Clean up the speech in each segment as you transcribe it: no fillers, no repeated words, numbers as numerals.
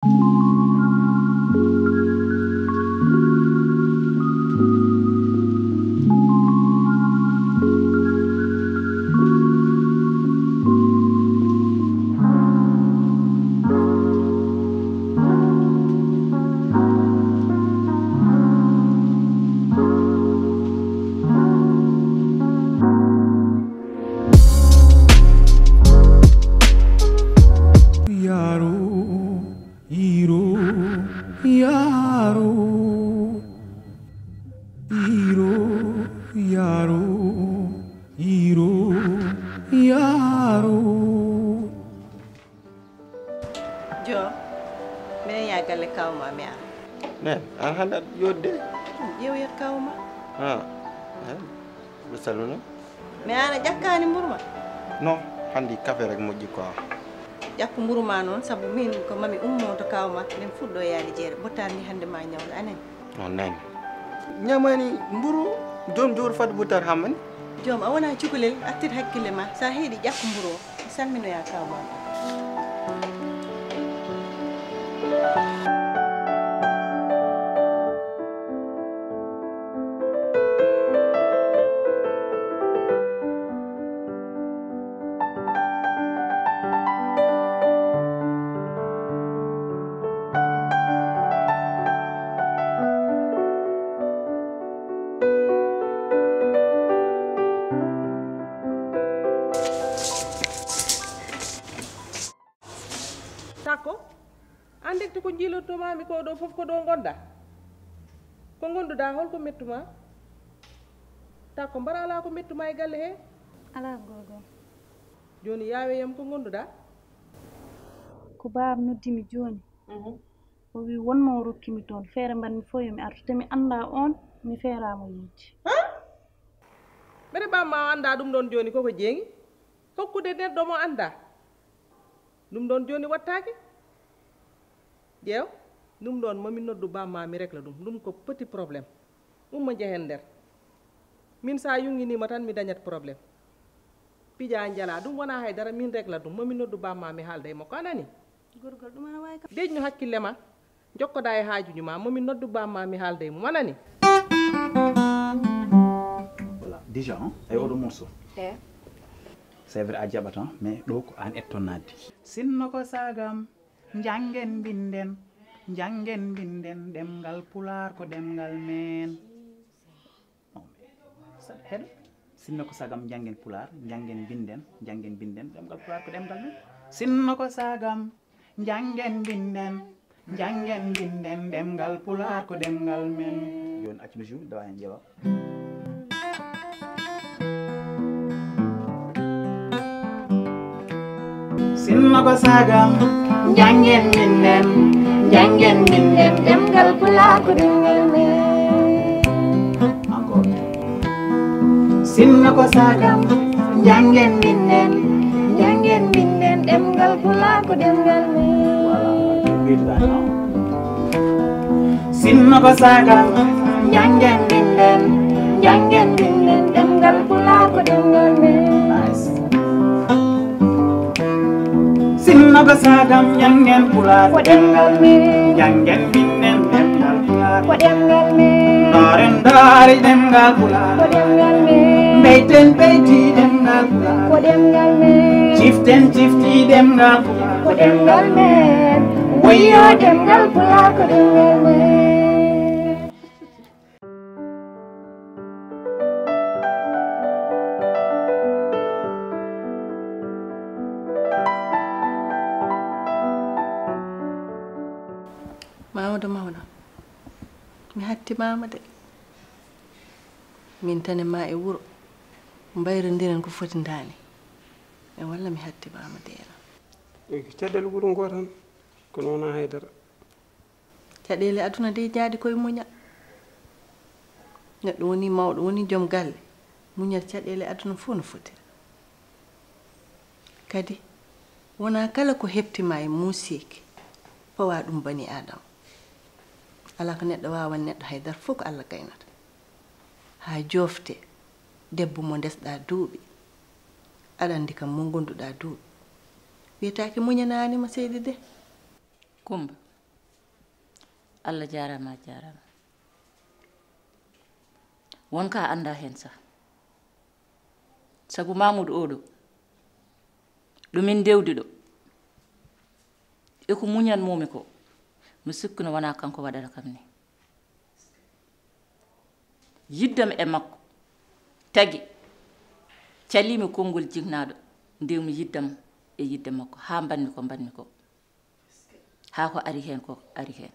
Diom, mene ya galle kawma mi an. Nen, an handa yodde. Ƴeew kawma. Ah. Be saluna. Mi ana jakkani mburma. Non, handi café rek moƴƴi quoi. Jakku mburma non sabu min ko mami ummo to kawma nen fuddo yaade jeere botani hande ma nyawla anen. Non nen. Nyamani mburu jom jor fat butar hamani. Diom a wona cukalel attir hakkille ma sa heedi jakku mburu salmino ya kawma. Tako andekte ko jilotomami ko ɗo fof ko ɗo gonda ko gonduɗa holko mettuma Tako mbara ala ko mettuma e galle he ala gogo joni yawe yam ko gonduɗa ko baab noddimi joni o wi wonma o rokkimi toon feere mbanmi fof yomi artu te mi anda on mi feeramo yiide mbeɗa bamma o anda ɗum ɗon joni koko jeeyi hokkude neɗɗo mo anda ɗum ɗon joni wattake ƴeew ɗum ɗon mami noddu bamma mi régla ɗum ko petit probléme umma jehen nder min sa yunginima tan mi dañat probléme pija jala ɗum wona haydara min régla ɗum mami noddu bamma mi haalda e makko anani gorgol ɗum ana wawi kam deƴno hakkille ma jokkoɗa e haajuji ma mami noddu bamma mi haalda e mum anani voilà déjà ay oɗo morceau c'est vrai a jaɓata mais ɗo ko an ettonnadde sinno ko sagam jangen binden ɗemgal pular ko ɗemgal men saɗa heɗa sinno ko sagam jangen pular jangen binden ɗemgal pular ko ɗemgal men sinno ko sagam jangen binden ɗemgal pular ko ɗemgal men joni accu jour dawa hen ƴeewa sinno ko sagam jangen binden ɗemgal pular ko ɗemgal men encore sinno ko sagam jangen binden ɗemgal pular ko ɗemgal men sinno ko sagam jangen binden ɗemgal pular ko ɗemgal men sinno ko sagam jangen pular ko ɗemgal men jangen binden ɗemgal pular ko ɗemgal men ndaari ɗemgal pular ko ɗemgal men beyten beyti ɗemgal pular ko ɗemgal men ciften cifti ɗemgal pular ko ɗemgal men wayyo ɗemgal pular ko ɗemgal men mawɗo mi hattimama de min tane ma e wuro mbayrodiren ko foti dani e walla mi hattimama deela caɗele wuro ngo tan kono wona haydara caɗele aduna de jaadi koye muñal neɗɗo woni mawɗo woni joom galle muñal caɗele aduna fof no fotira kadi wona kala ko heptima e muusiki fawa ɗum bani adama ala ko neɗɗo wawan neɗɗo haydara fof ko Allah gaynata ha jofte debbo mo ndesɗa duuɓi aɗa andi kam mo gonduɗa duuɓi wiyetake muñananima seydi de Kumba Allah jarama jarama wonka anda hen sa sabu Mamoudou oɗo ɗumin dewdi ɗo e ko muñan momi ko mi sikkuno wona kanko waɗata kam ni yiddam e makko tagi calimi konngol jignaɗo ndewmi yiddam e yidde makko ha banmi ko ha ko ari hen ko ari hen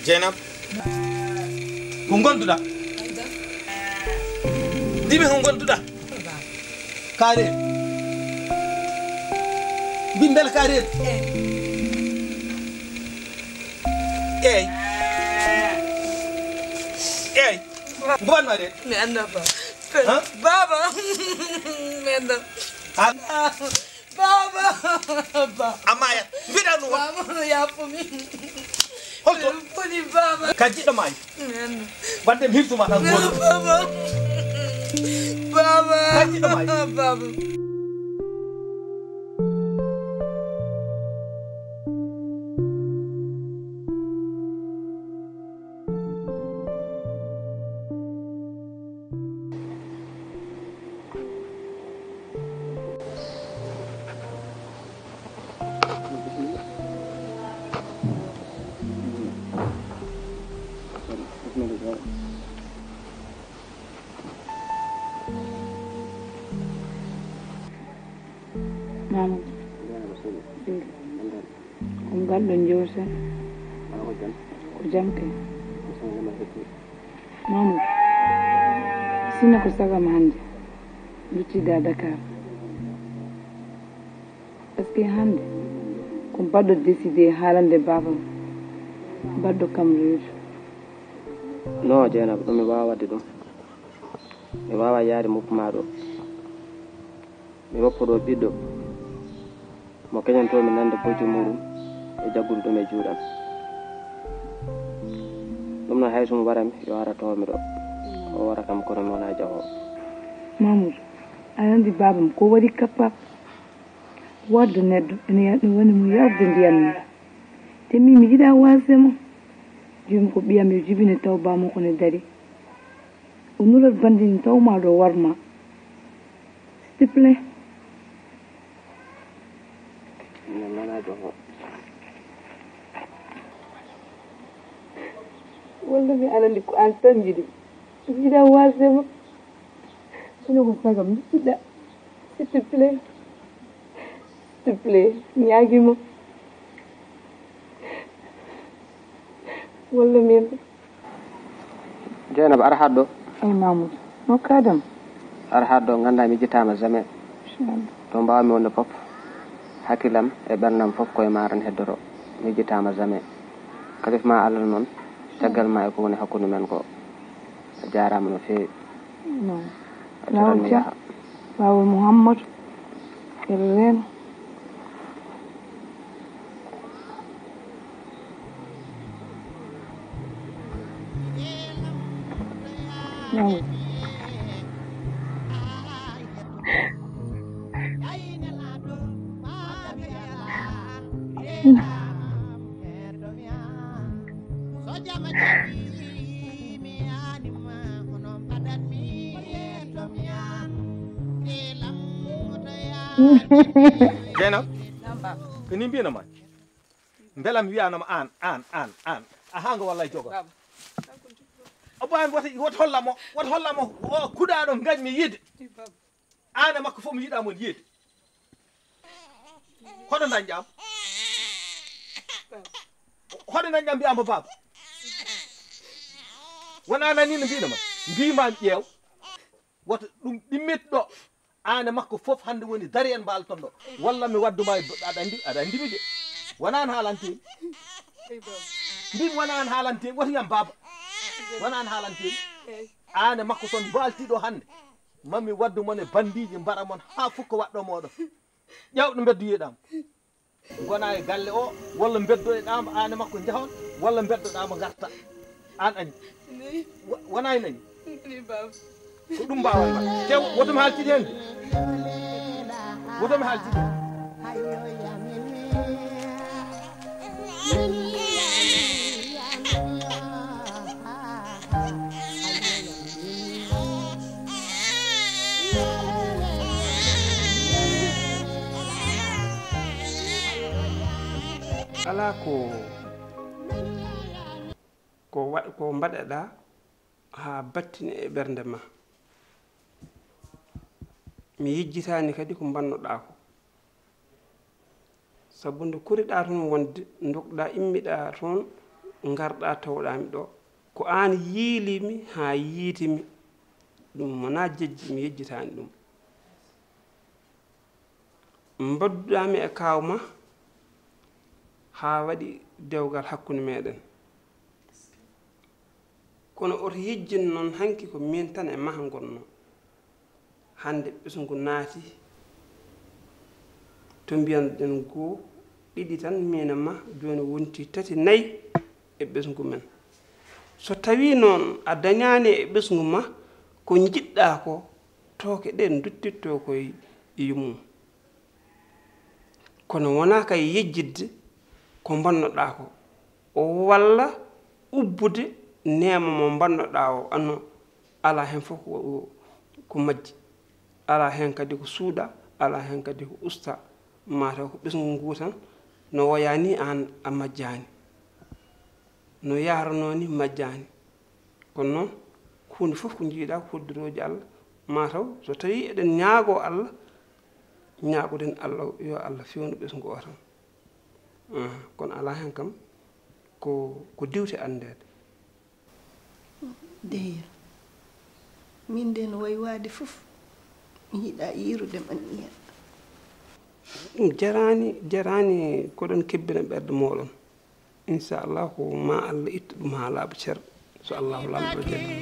Jenab ko gonduɗa ndimi ko gonduɗa kaare bimbel kaare eyi gobanma de mi anda ba baba mi anda baba amaya mbiɗa ɗum baba yapumi holto poni baba ka jiɗɗo maayi wadde mi hirtuma tan goto baba ka jiɗɗo maayi baba Mama, ko ngalɗo jewten ko jam kay Mamadou sina ko sagam hande luttida Dakar par ce que hande ko mbaɗɗo décidé haalande babam mbaɗɗo kam reedu non Dieynaba ɗum mi wawa wadde ɗum mi wawa yaade moppuma ɗo mi woppa ɗo ɓiɗɗo mo keñantomi nande bojjo muɗum e jaggude ɗum e juuɗam ɗum noon hay somo warami yo ara tomi ɗo o wara kam kono mi wona jahowo Mamadou aɗa andi babam ko waɗi capable wadde neɗɗo ene woni mo yarde ndiyam ni te min mi yiɗa wasemo joni ko ɓiyam yo jibine taw bamo kone dari o nurat bandini tawma ɗo warma s'il te plaît min wona jahowo walla mi aɗa andi ko an tan jiɗi mi yiɗa wasemo sono ko sagam jiɗɗa s'il te plaît ñaguima walla min Dieynaba ara haɗɗo ay Mamadou no kadam ara haɗɗo ganda mi jittama jamais to mbawmi wonde foof hakkillam e ɓerdam foof koye ma tan heddoto mi jittama jamais kalifma Allah noon caggal ma e ko woni hakkude men ko a jarama no fewi non lawol Dia lawol Mouhammadou eɗo reena Mamadou Dieynaba ko ni mbiyano ma belam wiyanoma an a hanga walla jogo abami wot hollamo o kuɗaɗo gañmi yiide an e makko fof mi yiiɗamon yiide hoɗo dañƴam mbiyamba baba wona nani no mbino ma mbimami ƴeew woto ɗum ɗimmet ɗo an e makko fof hande woni dari en mbalton ɗo walla mi wadduma aɗa andimi de wona an haalantemi mbimi wona an haalantemi woto yam baba wona an haalantemi an e makko son mbaltiɗo hande mami waddu mon e bandiji mbara mon ha fukko waɗɗo moɗo ƴewɗo beddoyeɗam gona e galle o walla beddoyeɗama an e makko jahon walla beddoɗama garta an añi wona e nani ko ɗum mbawa wat te wotomi haaltiɗi hen wotomi haaltiɗi ala ko mbaɗeɗa ha battini e ɓernde ma mi yejjitani kadi ko bannoɗa ko sabu nde kuriɗa toon wonde dokɗa immiɗa toon garɗa tawɗami ɗo ko an yiilimi ha yiitimi ɗum wona jejji mi yejjitani ɗum mbadduɗami e kawma ha waɗi dewgal hakkude meɗen kono oto yejjin noon hanki ko min tan e maha gonno hande ɓesgu naati to mbiyanɗen goo ɗiɗi tan min e ma joni wonti tati nayyi e ɓesgu men so tawi noon a dañani e ɓesgu ma ko jiɗɗa ko tooke ɗe duttitto koye yumum kono wona kay yejjidde ko bannoɗa ko o walla ubbude nema mo bannoɗa o anno ala hen fof ko majji ala hen kadi ko suuɗa ala hen kadi ko usta mataw ko ɓesgu ngu tan no woyani an a majjani no yarano ni majjani kono noon hunde fof ko jiiɗa ko hoddiroji Allah mataw so tawi eɗen ñaago Allah ñaagoɗen Allah yo Allah fewnu ɓesgu o tan kono ala hen kam ko diwte andede deyir min nde no wayi waade fof mi yiiɗa yiirude man iya ɗum jarani koɗon kebbina ɓerde moɗon inchallah ko ma Allah itta ɗum ha laaɓa cer so allahu lamɗo jaggi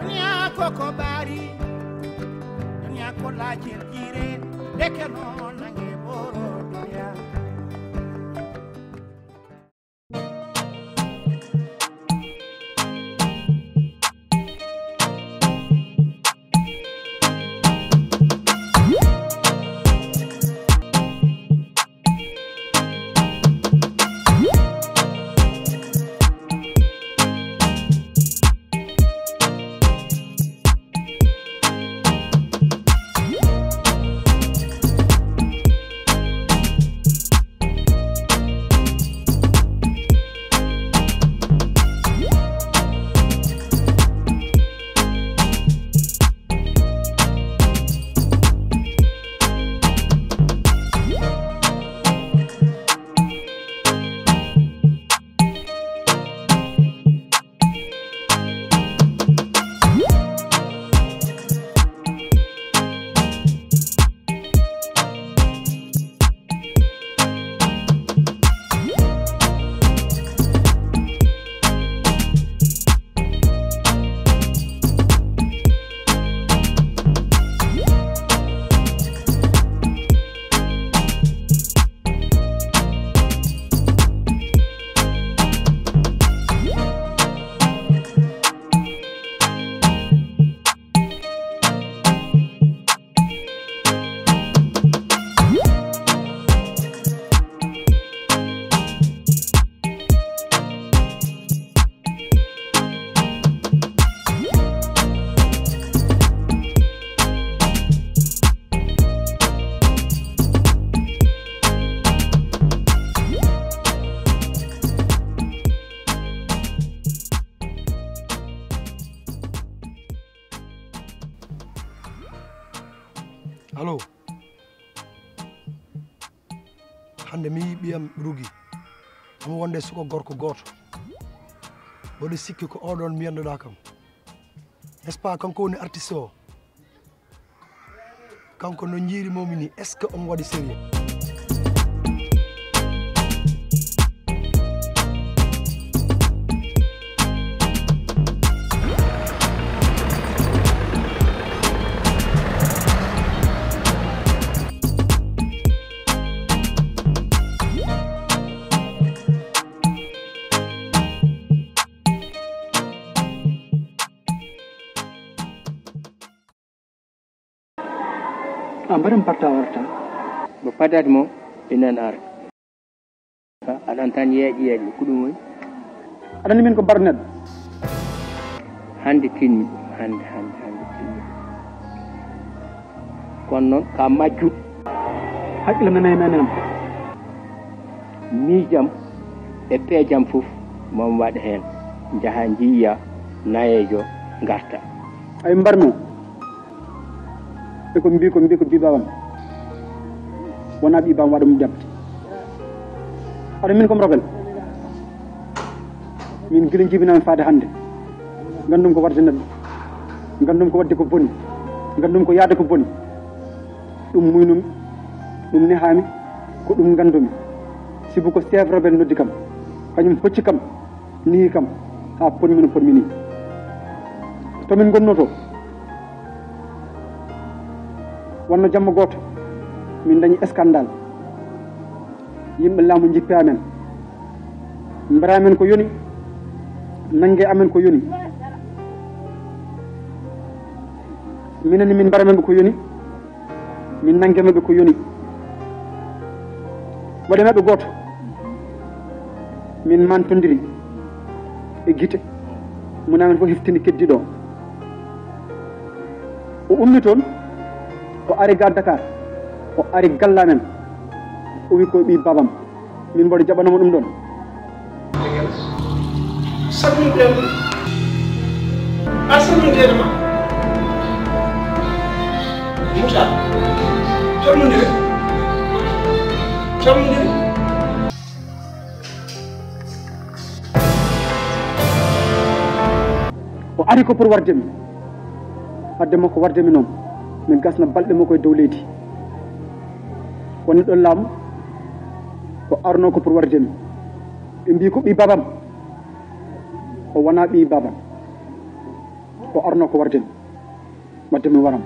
dunia koko ɓaari dunia ko laajir jiire deke noon nange ɓoro dunia hande mi ɓiyam rugi omo wonde suko gorko goto mboɗo sikki ko oɗon miyannoɗa kam est ce pas kanko woni artiste o kanko no jiirimomi ni est ce que omo waɗi sérieux mbaɗam parta warta mo padati mo enen ara aɗan tan yeeƴi ko ɗum woni aɗani min ko mbar neɗɗo hande tinmi ɗum hande tinmi kono noon ka majjuɗ haqqille men menen miijam e peejam fof momi waɗa heen jaha jiiya nayejo garta ay mbarmi ko mbi ko bibam wona bibam waɗa mum jabde aɗa min kom robel min gila jibinami faade hannde gandum ko wadde neɗɗo gandum ko wadde ko boni gandum ko yaade ko boni ɗum muynumi ɗum nehami ko ɗum gandumi sibu ko chef robel noddi kam kañum hocci kam nihi kam ha ponmi no ponmi ni tomin gonnoto wonno jamma goto min dañi scandale yimɓe laamu jippe amen mbara amen ko yoni nangue amen ko yoni minenne min mbara men ko yoni min nangue mabɓe ko yoni waɗe mabɓe goto min mantodiri e guite mona amen fof heftini keddiɗo o ummi toon o ari ga Dakar o ari galla men o wi ko ɓi babam min mboɗo jaɓanamo ɗum ɗon sammintema a sammintenema Moussa commodire o ari ko pour wardemi hadde makko wardemi noon min gasna balɗe makko e dow leydi woni ɗon laamu o arno ko pour wardemi ɓe mbi ko ɓi babam o wona ɓi babam o arno ko wardemi wadde min waram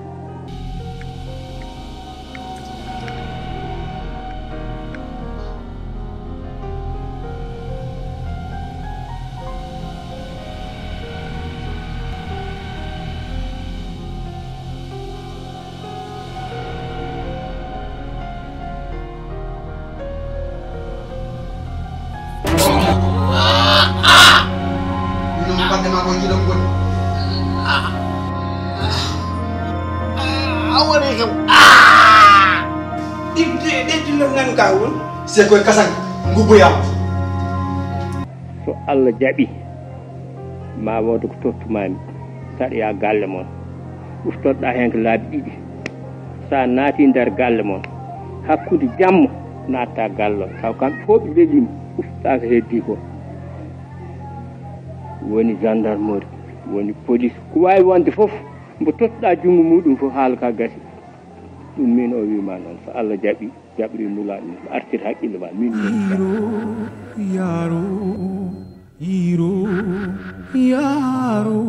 c'est koye kasan ngubboyam so Allah jaɓi ma wooda ko tottumami saɗoya galle moon uftoɗɗa hen ko laabi ɗiɗi sa naati nder galle moon hakkude jamma natta galle o taw kamɓe fof ɓe weelima uftoɗa ko heddi ko woni gendarmerie woni police ko wawi wonde foof mbo tottuɗa junngo muɗum fof haala ka gasi ɗum min o wima noon so Allah jaɓi jaɓri nula ɗum artir haqqille ma min yaro yiro yaro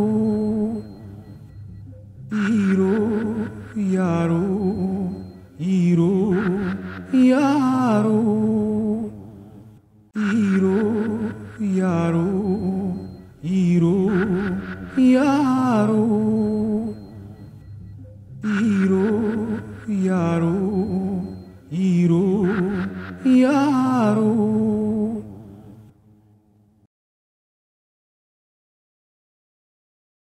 yiro yaro